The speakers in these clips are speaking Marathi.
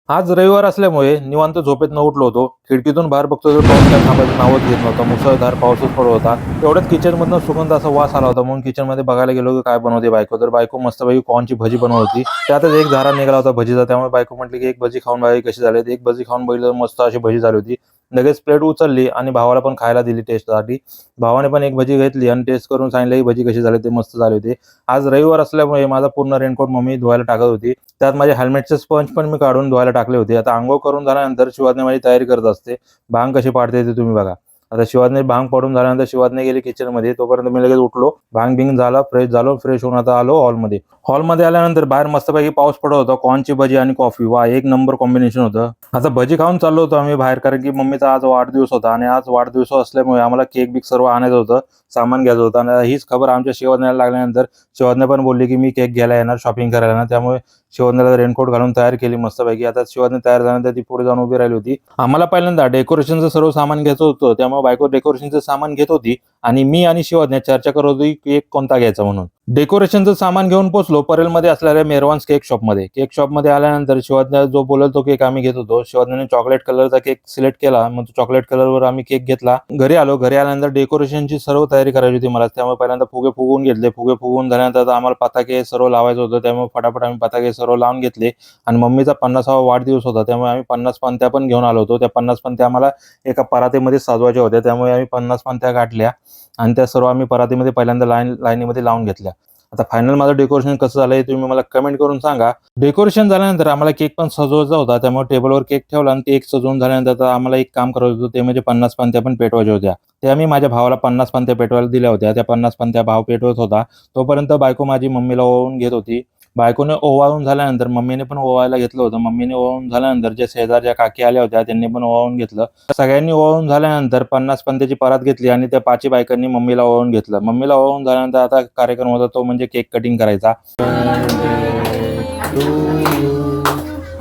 आज रविवार असल्यामुळे निवांत झोपेतनं उठलो होतो. खिडकीतून बाहेर बघतो तर पाऊस काय थांबायचं नावच घेत नव्हता. मुसळधार पाऊसच पडत होता. तेवढ्यात किचनमधनं सुगंध असा वास आला होता, म्हणून किचनमध्ये बघायला गेलो की काय बनवते बायको. तर बायको मस्तपैकी कॉर्नची भजी बनवत होती. त्यातच एक झारा निघाला होता भजीचा. त्यामुळे बायको म्हटली की एक भजी खाऊन बघा कशी झाली. एक भजी खाऊन बघितलं, मस्त अशी भजी झाली होती. लगेच प्लेट उचलली आणि भावाला पण खायला दिली टेस्टसाठी. भावाने पण एक भजी घेतली आणि टेस्ट करून सांगितलं की भजी कशी झाली, ते मस्त झाली होती. आज रविवार असल्यामुळे माझा पूर्ण रेनकोट मम्मी धुवायला टाकत होती. त्यात माझे हेल्मेटचे स्पंज पण मी काढून धुवायला टाकले होते. आता अंघोळ करून झाल्यानंतर शिवानी माझी तयारी करत असते. भांग कशी पाडते ते तुम्ही बघा. आता शिवानी भांग पाडून झाल्यानंतर शिवानी गेली किचनमध्ये. तोपर्यंत मी लगेच उठलो. भांग बिंग झाला, फ्रेश झालो. फ्रेश होऊन आता आलो हॉलमध्ये. हॉलमध्ये आल्यानंतर बाहेर मस्तपैकी पाऊस पडत होता. कॉर्नची भजी आणि कॉफी, वा एक नंबर कॉम्बिनेशन होतं. आता भजी खाऊन चाललो होतो आम्ही बाहेर, कारण की मम्मीचा आज वाढदिवस होता आणि आज वाढदिवस असल्यामुळे आम्हाला केक बिक सर्व आणायचं होतं, सामान घ्यायचं होतं. आणि हीच खबर आमच्या शिवानीला लागल्यानंतर शिवानी पण बोलली की मी केक घ्यायला येणार, शॉपिंग करायला येणार. त्यामुळे शिवानीला रेनकोट घालून तयार केली मस्तपैकी. आता शिवानी तयार झाल्यानंतर ती पुढे जाऊन उभी राहिली होती. आम्हाला पहिल्यांदा डेकोरेशनचं सर्व सामान घ्यायचं होतं, त्यामुळे बायको डेकोरेशनचं सामान घेत होती आणि मी आणि शिवानी चर्चा करत होती केक कोणता घ्यायचा म्हणून. डेकोरेशनचं सामान घेऊन पोहोचलो परेलमध्ये असलेल्या मेहरवान्स केक शॉपमध्ये. केक शॉपमध्ये आल्यानंतर शिवानी जो बोलत तो केक आम्ही घेत होतो. शिवानीने चॉकलेट कलरचा केक सिलेक्ट केला. मग चॉकलेट कलरवर आम्ही केक घेतला. घरी आलो. घरी आल्यानंतर डेकोरेशनची सर्व तयारी करायची होती मला. त्यामुळे पहिल्यांदा फुगे फुगवून घेतले. फुगे फुगवून झाल्यानंतर आता आम्हाला पताके सर्व लावायचं होतं. त्यामुळे फटाफट आम्ही पताके सर्व लावून घेतले. आणि मम्मीचा 50वा वाढदिवस होता, त्यामुळे आम्ही 50 पंत्या पण घेऊन आलो होतो. त्या 50 पंत्या आम्हाला एका परातीमध्ये सजवायच्या होत्या. त्यामुळे आम्ही 50 पंत्या गाठल्या आणि त्या सर्व आम्ही परातीमध्ये पहिल्यांदा लाईनीमध्ये लावून घेतल्या. आता फायनल माझं डेकोरेशन कसं झालंय तुम्ही मला कमेंट करून सांगा. डेकोरेशन झाल्यानंतर आम्हाला केक पण सजवायचा होता, त्यामुळे टेबलवर केक ठेवला आणि केक सजवून झाल्यानंतर आता आम्हाला एक काम करायचं होतं, ते म्हणजे 50 पंत्या पण पेटवायच्या होत्या. त्या मी माझ्या भावाला 50 पंत्या पेटवायला दिल्या होत्या. त्या 50 पंत्या भाव पेटवत होता. तोपर्यंत बायको माझी मम्मीला ओवाळून घेत होती. बायकोने ओवाळून झाल्यानंतर मम्मीने पण ओवाळायला घेतलं होतं. मम्मीने ओवाळून झाल्यानंतर जे शेजारच्या काकी आल्या होत्या त्यांनी पण ओवाळून घेतलं. सगळ्यांनी ओवाळून झाल्यानंतर 50 पंत्याची परात घेतली आणि त्या 5ही बायकांनी मम्मीला ओवाळून घेतलं. मम्मीला ओवाळून झाल्यानंतर आता कार्यक्रम होता तो म्हणजे केक कटिंग करायचा.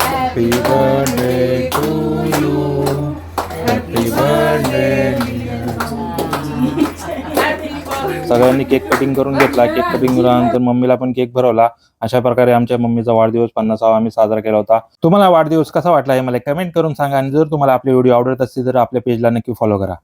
Happy birthday to you, happy birthday. सगळ्यांनी केक कटिंग करून घेतला. केक कटिंग झाल्यानंतर मम्मीला पण केक भरवला. अशा प्रकारे आमच्या मम्मीचा वाढदिवस 50वा आम्ही साजरा केला होता. तुम्हाला वाढदिवस कसा वाटला हे मला कमेंट करून सांगा आणि जर तुम्हाला आपले व्हिडिओ आवडत असतील तर आपल्या पेजला नक्की फॉलो करा.